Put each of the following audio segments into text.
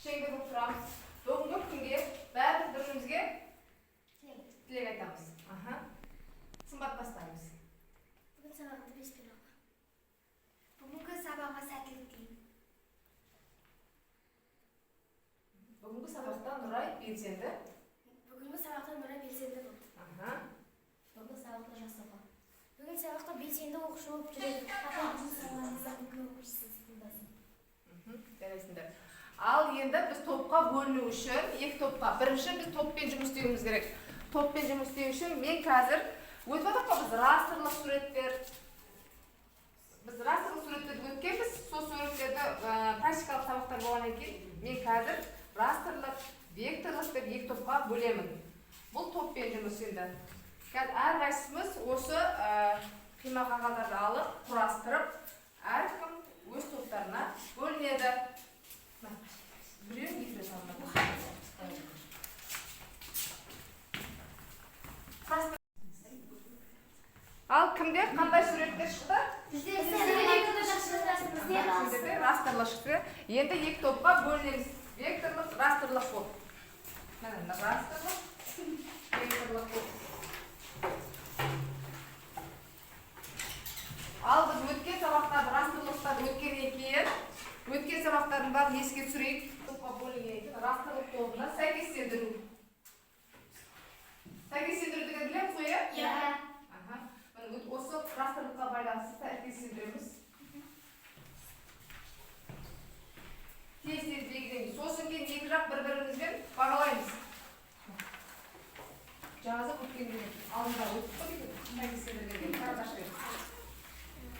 Şengde болып тұрамыз. Бүгінгі күнге бәріміз бір-бірімізге тілек айтамыз. Сымбат бастаймыз. Бүгін сабағымды беспен оқы. Бүгінгі сабағыма сәттілік тілеймін. Бүгінгі сабақта Нұрай белсенді. Бүгінгі сабақта Нұрай белсенді болды. Бүгінгі сабақта жас оқы. Бүгін сабақта белсенді оқушы болып жүреді. Апамыздың сабағымызда бүгінгі оқушысы тыңдасын. Жарайсыңдар. Ал енді біз топқа бөліну үшін екі топқа. Бірінші біз топпен жұмыс істеуіміз керек. Топпен жұмыс істеу үшін мен қазір өтіп жатырмық қой, біз растрлық суреттер. Біз растрлық суреттерді өткенбіз. Сол суреттерді практикалық сабақтар болғаннан кейін мен қазір растрлық, векторлық деп екі топқа бөлемін. Бұл топпен жұмыс енді. Қазір әрқайсымыз осы қима қағаздарды алып, құрастырып, әркім өз топтарына бөлінеді. Біреу екі рет алынады. Ал кімде қандай суреттер шықты? Бізде растрлық шықты. Енді екі топқа бөлінеміз. Векторлық, растрлық топ. Міне растрлық, векторлық топ. Ал біз өткен сабақтарды растрлықтарды өткеннен кейін өткен сабақтардың бәрін еске түсірейік. Топқа бөлінгеннен кейін растрлық тобына сәйкестендіру. Сәйкестендіру деген білеміз ғой, иә? Иә. Осы растрлыққа байланысты сәйкестендіреміз. Тез-тез белгілейміз. Сосын кейін екі жақ бір-бірімізбен бағалаймыз. Жазып өткенде алдында өтіп қойдық. Сәйкестендіргенде қарашық.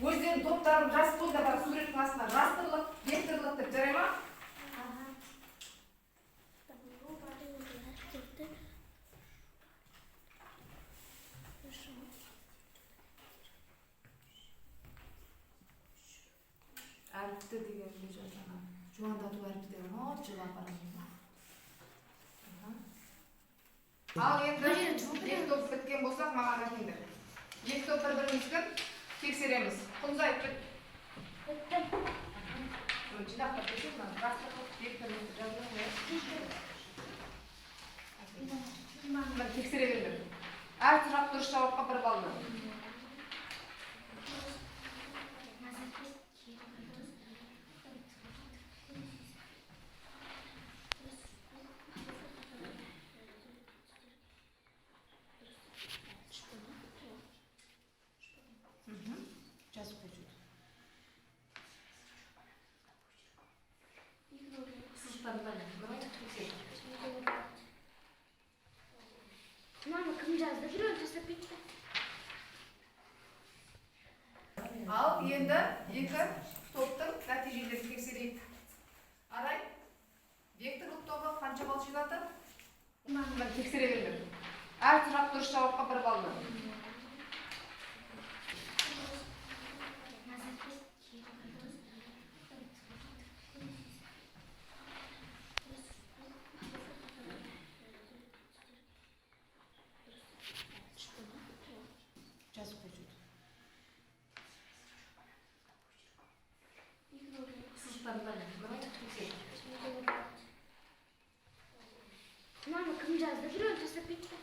Өздерінің топтарын жазып қойда бар суреттің астына растрлық, векторлық деп жарай ма? Әріпті деген жазған. Жуандату әріпті деген жылап барамын. Ал енді екі топ біткен болсақ маған айтыңдар. Екі топ бір-бірімізді тексереміз. Құлзай біт. Біттім. Жинақтап кетейік, растрлық, векторлық жазып қояйық. Тексере беріңдер. Әр сұрақ дұрыс жауапқа бір балды. Жазып қойшы. Мама, кім жазды? Біреуін тастап кетті. Ал енді екі топтың нәтижелерін тексерейік. Арай, векторлық тобы қанша балл жинады? Тексере беріңдер. Әр сұрақ дұрыс жауапқа бір балды. Жазып қойшы. Мама, кім жазды? Біреуін тастап кетті.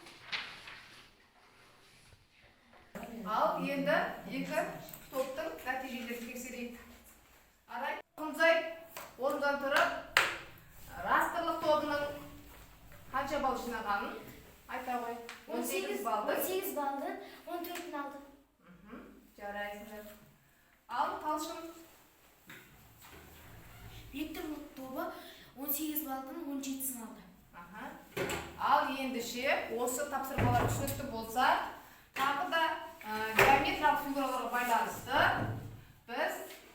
Ал енді екі топтың нәтижелерін тексерейік. Арай, Құлзай орындан тұрып, растрлық тобының қанша балл жинағанын айта қой. 18 балды. 18 балды, 14-ін алды. Жарайсыңдар. Ал Талшын. Векторлық тобы 18 балдан 17-сін алды. Ал ендіше осы тапсырмалар түсінікті болса, тағы да геометриялық фигураларға байланысты біз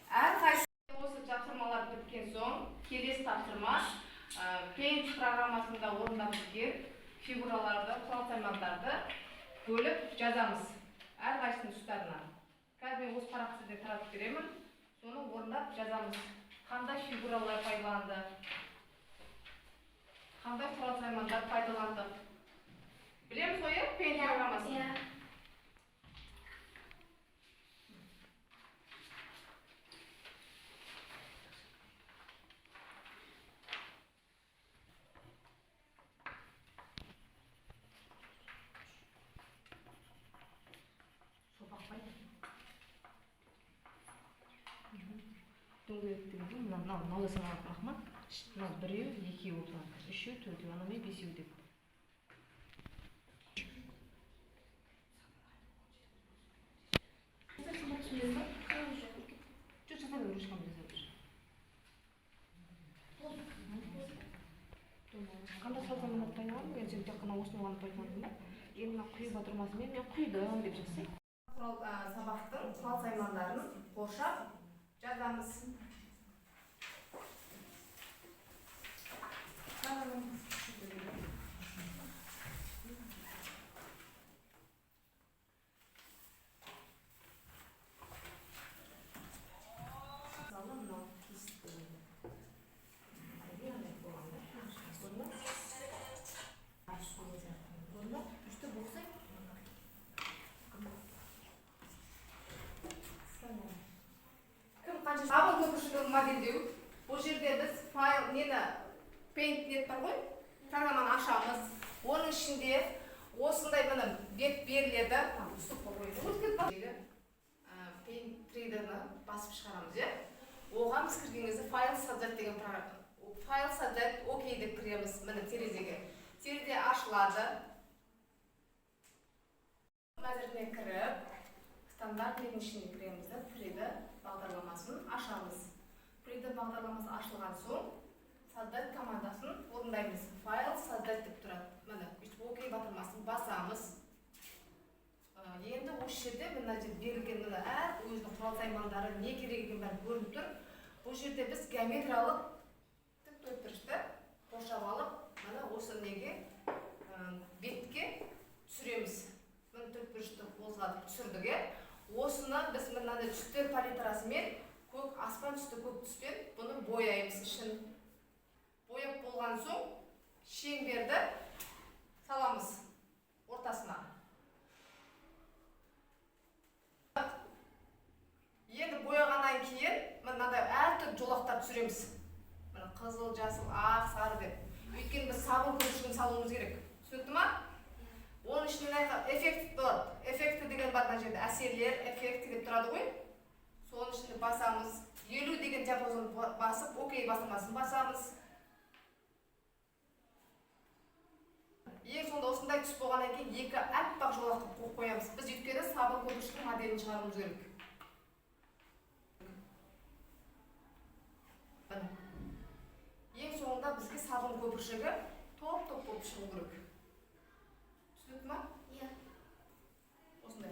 әрқайсысы осы тапсырмалар біткен соң келесі тапсырма Paint программасында орындап жүрген фигураларды, құрал саймандарды бөліп жазамыз әрқайсының тұстарына. Қазір мен осы парақты сізге таратып беремін. Соны орындап жазамыз. Қандай фигуралар пайдаланды? Қандай құрал саймандар пайдаланды? Білеміз ғой, Paint программасын? Kim керек дегенде мына саналып рахмат. Мына 1-еу, 2-еу болып тұрады. 3-еу, 4-еу, ана мен 5-еу деп. Қандай салсамын пайдалан, мен сен тек қана осыны ғана пайдаландым ба? Енді мына құйып отырмасымен мен құйдым деп жазсай. Сабақтың құрал саймандарын қоршап жазамыз. Сабын көпіршігін модельдеу. Бұл жерде біз файл нені Paint нет бар ғой, программаны ашамыз. Оның ішінде осындай міне бет беріледі. Paint Reader-ны басып шығарамыз, иә? Оған біз кірген кезде файл создать деген программа. Файл создать окей деп кіреміз міне терезеге. Терезе ашылады. Мәзіріне кіріп, стандарт менің ішіне кіреміз де Prida бағдарламасын ашамыз. Prida бағдарламасы ашылған соң создать командасын орындаймыз. Файл создать деп тұрады. Міне бүйтіп окей батырмасын басамыз. Енді осы жерде мына жерде берілген мына әр өзінің құрал саймандары не керек екені бәрі көрініп тұр. Бұл жерде біз геометриялық тік төртбұрышты қоршап алып, мына осы неге бетке түсіреміз. Мына төртбұрышты қозғатып түсірдік. Осыны біз мынандай түстер палитрасымен көк аспан түсті көк түспен бұны бояймыз ішін. Бояп болған соң шеңберді саламыз ортасына. Енді бояғаннан кейін мынандай әртүрлі жолақтар түсіреміз. Мына қызыл, жасыл, ақ, сары деп. Өйткені біз сабын көпіршігін салуымыз керек. Түсінікті ма? Оның ішінде эффект болады. Эффекті деген бар мына жерде. Әсерлер, эффекті деп тұрады ғой. Соның ішінде басамыз. 50 деген диапазон басып, окей басылмасын басамыз. Ең сонда осындай түс болғаннан кейін екі аппақ жолақты қойып қоямыз. Біз өйткені сабын көпіршігінің моделін шығаруымыз керек. Ең соңында бізге сабын көпіршігі топ-топ болып шығу керек. Түсінікті ма? Иә. Осындай.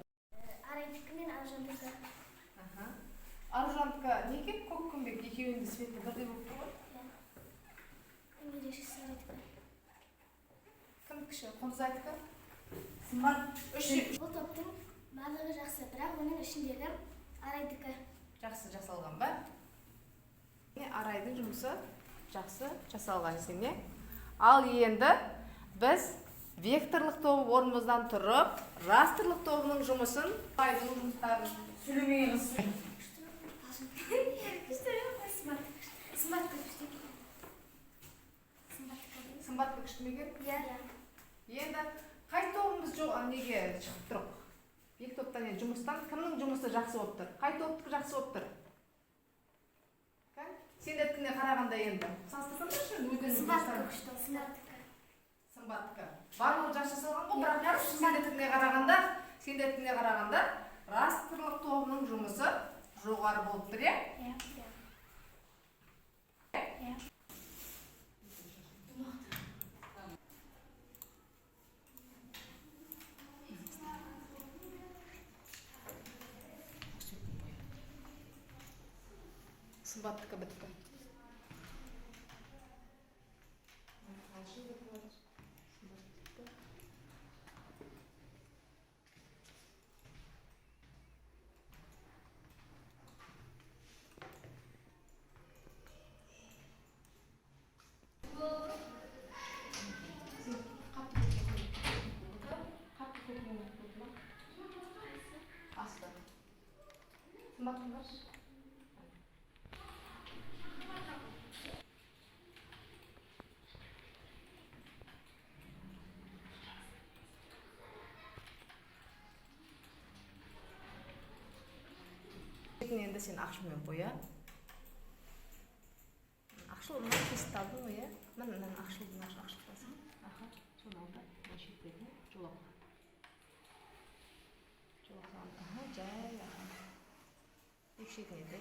Арайдікі мен Аружандікі. Аружандікі неге көк күмбек екеуінің де светі бірдей болып тұр ғой? Кім ерекшесі Арайдікі? Кім кіші? Қондызайдікі? Сымбат? Бұл топтың барлығы жақсы, бірақ оның ішіндегі Арайдікі. Жақсы жасалған ба? Арайдың жұмысы жақсы жасалған сене. Ал енді біз векторлық тобы орнымыздан тұрып, растрлық тобының жұмысын, Арайдың жұмыстарын сөйлемейміз. Сымбатты күшті мекен? Иә. Енді қай тобымыз неге шығып тұрық? Екі топтан жұмыстан кімнің жұмысы жақсы болып тұр? Қай топтық жақсы болып тұр? Сендердікіне қарағанда енді. Сымбаттікі күшті, сымбаттікі. Сымбаттікі. Барлығы жақсы жасалған ғой, бірақ сендердікіне қарағанда растрлық тобының жұмысы жоғары болып тұр, е? Иә. Сымбаттікі бітті. Енді сен ақшамен боя. Esitaldın mı ya? Ben akşıldım. Aha, sol aldı. Ben şekilde çolak. Çolak aldı. Aha, cay. Yüksek neydi?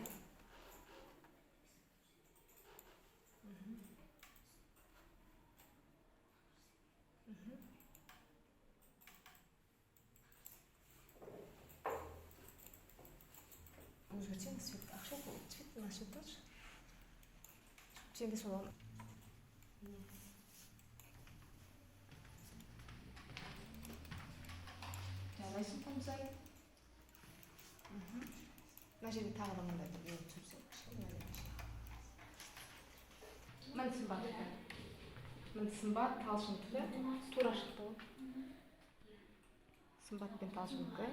Өзгертсең цвет ақша цвет мына цветтер сенде сол жарайсың помзай мына жерге тағы да мындай бір не түсірсек міне сымбат талшын түрі тура шықты ғой сымбат пен талшындікі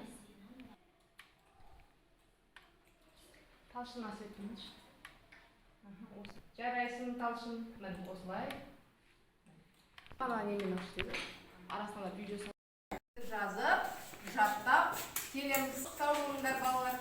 талшын асетіңіз. Жарайсың талшын. Мен осылай. Ана немен ашты. Арасында видео жазып, жаттап, келеміз. Сау болыңдар балалар.